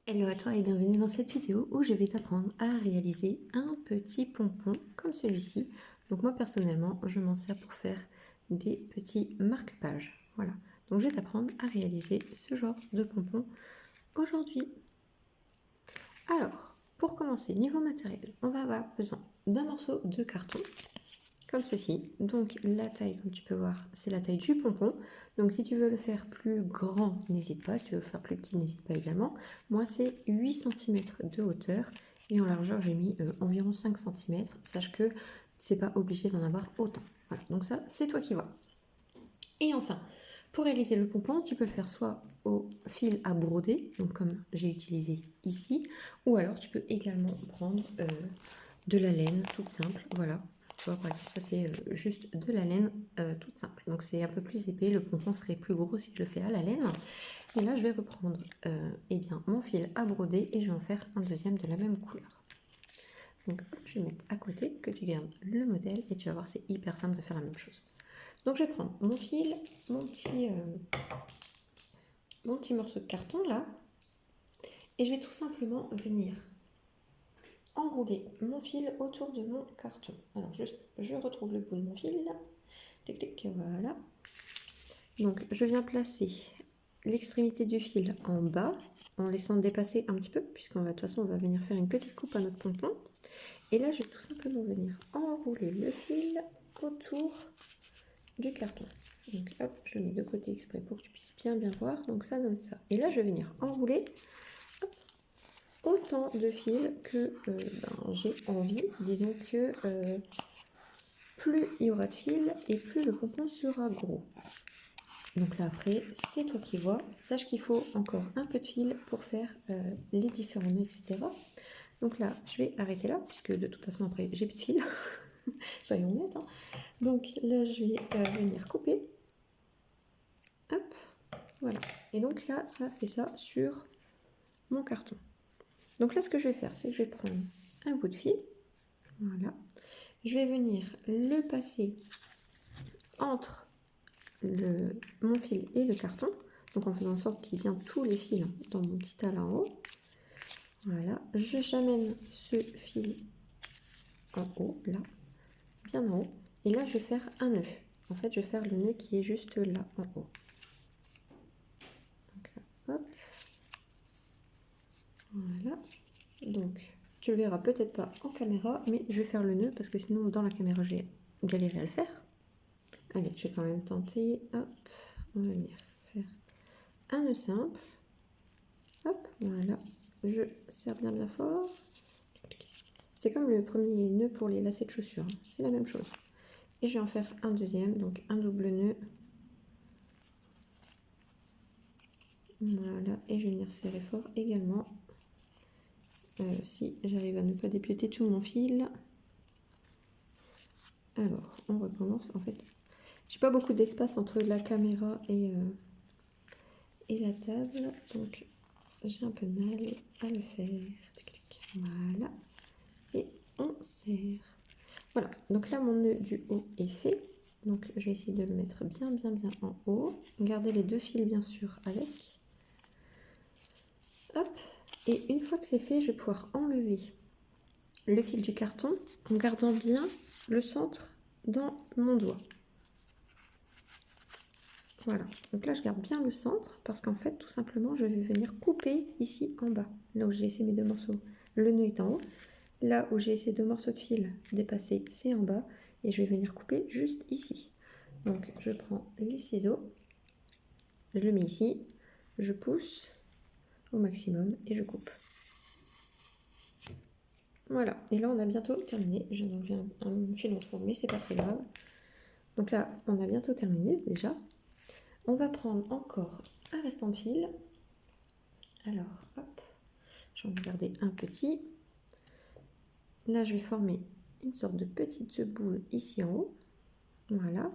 Hello à toi et bienvenue dans cette vidéo où je vais t'apprendre à réaliser un petit pompon comme celui-ci. Donc moi personnellement, je m'en sers pour faire des petits marque-pages. Voilà, donc je vais t'apprendre à réaliser ce genre de pompon aujourd'hui. Alors, pour commencer, niveau matériel, on va avoir besoin d'un morceau de carton comme ceci. Donc la taille, comme tu peux voir, c'est la taille du pompon. Donc si tu veux le faire plus grand, n'hésite pas. Si tu veux le faire plus petit, n'hésite pas également. Moi, c'est 8 cm de hauteur. Et en largeur, j'ai mis environ 5 cm. Sache que c'est pas obligé d'en avoir autant. Voilà, donc ça, c'est toi qui vois. Et enfin, pour réaliser le pompon, tu peux le faire soit au fil à broder, donc comme j'ai utilisé ici, ou alors tu peux également prendre de la laine toute simple, voilà. Tu vois, par exemple, ça c'est juste de la laine toute simple. Donc c'est un peu plus épais, le pompon serait plus gros si je le fais à la laine. Et là, je vais reprendre eh bien, mon fil à broder et je vais en faire un deuxième de la même couleur. Donc je vais mettre à côté, que tu gardes le modèle et tu vas voir, c'est hyper simple de faire la même chose. Donc je vais prendre mon fil, mon petit morceau de carton là, et je vais tout simplement venir enrouler mon fil autour de mon carton. Alors juste, je retrouve le bout de mon fil, tic tic, voilà. Donc je viens placer l'extrémité du fil en bas, en laissant dépasser un petit peu, puisqu'on va de toute façon on va venir faire une petite coupe à notre pompon. Et là je vais tout simplement venir enrouler le fil autour du carton. Donc hop, je le mets de côté exprès pour que tu puisses bien voir. Donc ça donne ça. Et là je vais venir enrouler autant de fils que j'ai envie. Disons que plus il y aura de fils et plus le pompon sera gros. Donc là après, c'est toi qui vois. Sache qu'il faut encore un peu de fil pour faire les différents nœuds, etc. Donc là, je vais arrêter là, puisque de toute façon après, j'ai plus de fil. Soyons honnêtes. Hein. Donc là, je vais venir couper. Hop, voilà. Et donc là, ça fait ça sur mon carton. Donc là, ce que je vais faire, c'est que je vais prendre un bout de fil. Voilà. Je vais venir le passer entre mon fil et le carton. Donc en faisant en sorte qu'il y ait bien tous les fils dans mon petit tas là en haut. Voilà. J'amène ce fil en haut, là, bien en haut. Et là, je vais faire un nœud. En fait, je vais faire le nœud qui est juste là en haut. Donc là, hop. Voilà. Donc, tu le verras peut-être pas en caméra, mais je vais faire le nœud parce que sinon, dans la caméra, j'ai galéré à le faire. Allez, je vais quand même tenter. Hop, on va venir faire un nœud simple. Hop, voilà. Je serre bien fort. C'est comme le premier nœud pour les lacets de chaussures. Hein. C'est la même chose. Et je vais en faire un deuxième, donc un double nœud. Voilà, et je vais venir serrer fort également. Si j'arrive à ne pas dépioter tout mon fil. Alors, on recommence. En fait, j'ai pas beaucoup d'espace entre la caméra et la table, donc j'ai un peu de mal à le faire. Voilà, et on serre. Voilà, donc là mon nœud du haut est fait. Donc je vais essayer de le mettre bien en haut. Garder les deux fils bien sûr avec. Hop, et une fois que c'est fait, je vais pouvoir enlever le fil du carton en gardant bien le centre dans mon doigt. Voilà, donc là je garde bien le centre parce qu'en fait tout simplement je vais venir couper ici en bas, là où j'ai laissé mes deux morceaux. Le nœud est en haut, là où j'ai laissé deux morceaux de fil dépassés c'est en bas et je vais venir couper juste ici. Donc je prends les ciseaux, je le mets ici, je pousse au maximum et je coupe. Voilà, et là on a bientôt terminé, j'ai enlevé un fil en fond mais c'est pas très grave. Donc là on a bientôt terminé déjà. On va prendre encore un restant de fil. Alors, hop, j'en vais garder un petit. Là, je vais former une sorte de petite boule ici en haut. Voilà.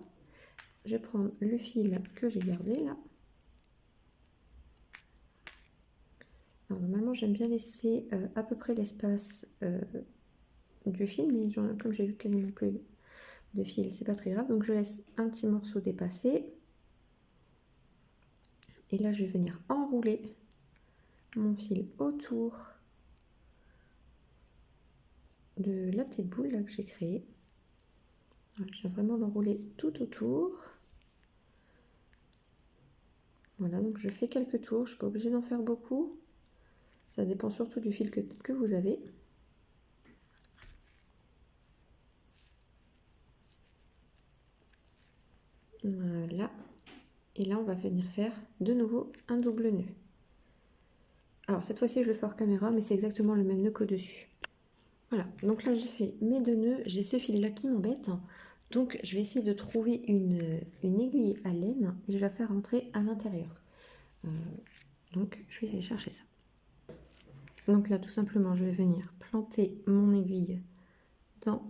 Je vais prendre le fil que j'ai gardé là. Alors, normalement, j'aime bien laisser à peu près l'espace du fil, mais comme j'ai eu quasiment plus de fil, c'est pas très grave. Donc, je laisse un petit morceau dépasser. Et là, je vais venir enrouler mon fil autour de la petite boule là que j'ai créée. Voilà, je viens vraiment l'enrouler tout autour. Voilà, donc je fais quelques tours, je ne suis pas obligée d'en faire beaucoup. Ça dépend surtout du fil que vous avez. Voilà. Et là, on va venir faire de nouveau un double nœud. Alors, cette fois-ci, je le fais hors caméra, mais c'est exactement le même nœud qu'au-dessus. Voilà, donc là, j'ai fait mes 2 nœuds. J'ai ce fil-là qui m'embête. Donc, je vais essayer de trouver une aiguille à laine et je vais la faire rentrer à l'intérieur. Donc, je vais aller chercher ça. Donc là, tout simplement, je vais venir planter mon aiguille dans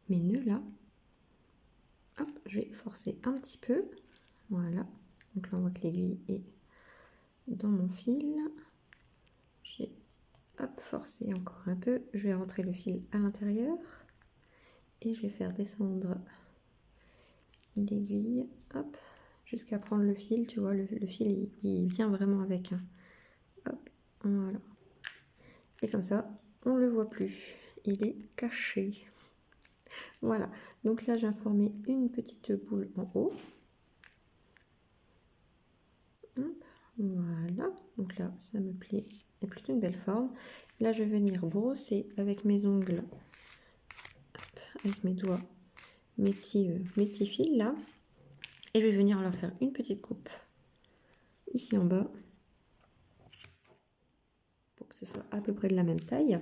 mes nœuds là. Hop, je vais forcer un petit peu. Voilà. Donc là, on voit que l'aiguille est dans mon fil. Je vais forcer encore un peu. Je vais rentrer le fil à l'intérieur. Et je vais faire descendre l'aiguille. Hop, jusqu'à prendre le fil. Tu vois, le fil, il vient vraiment avec. Hop, voilà. Et comme ça, on ne le voit plus. Il est caché. Voilà. Donc là, j'ai formé une petite boule en haut. Voilà, donc là ça me plaît, c'est plutôt une belle forme. Là je vais venir brosser avec mes ongles, avec mes doigts, mes petits fils là, et je vais venir leur faire une petite coupe ici en bas pour que ce soit à peu près de la même taille.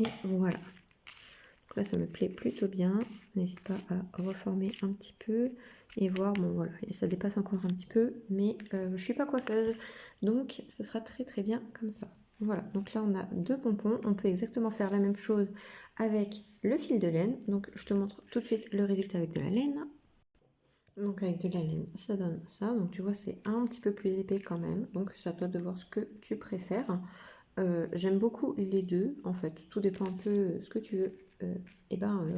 Et voilà. Donc là ça me plaît plutôt bien. N'hésite pas à reformer un petit peu et voir, bon voilà, et ça dépasse encore un petit peu, mais je suis pas coiffeuse, donc ce sera très très bien comme ça. Voilà, donc là on a 2 pompons, on peut exactement faire la même chose avec le fil de laine, donc je te montre tout de suite le résultat avec de la laine. Donc avec de la laine, ça donne ça, donc tu vois c'est un petit peu plus épais quand même, donc c'est à toi de voir ce que tu préfères. J'aime beaucoup les deux, en fait, tout dépend un peu ce que tu veux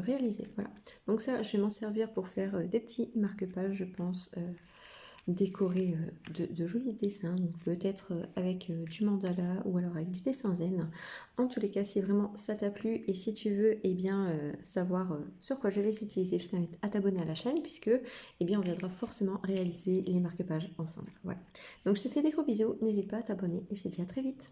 réaliser. Voilà. Donc ça, je vais m'en servir pour faire des petits marque-pages, je pense, décorer de jolis dessins, peut-être avec du mandala ou alors avec du dessin zen. En tous les cas, si vraiment ça t'a plu et si tu veux savoir sur quoi je vais les utiliser, je t'invite à t'abonner à la chaîne puisque on viendra forcément réaliser les marque-pages ensemble. Voilà. Donc je te fais des gros bisous, n'hésite pas à t'abonner et je te dis à très vite.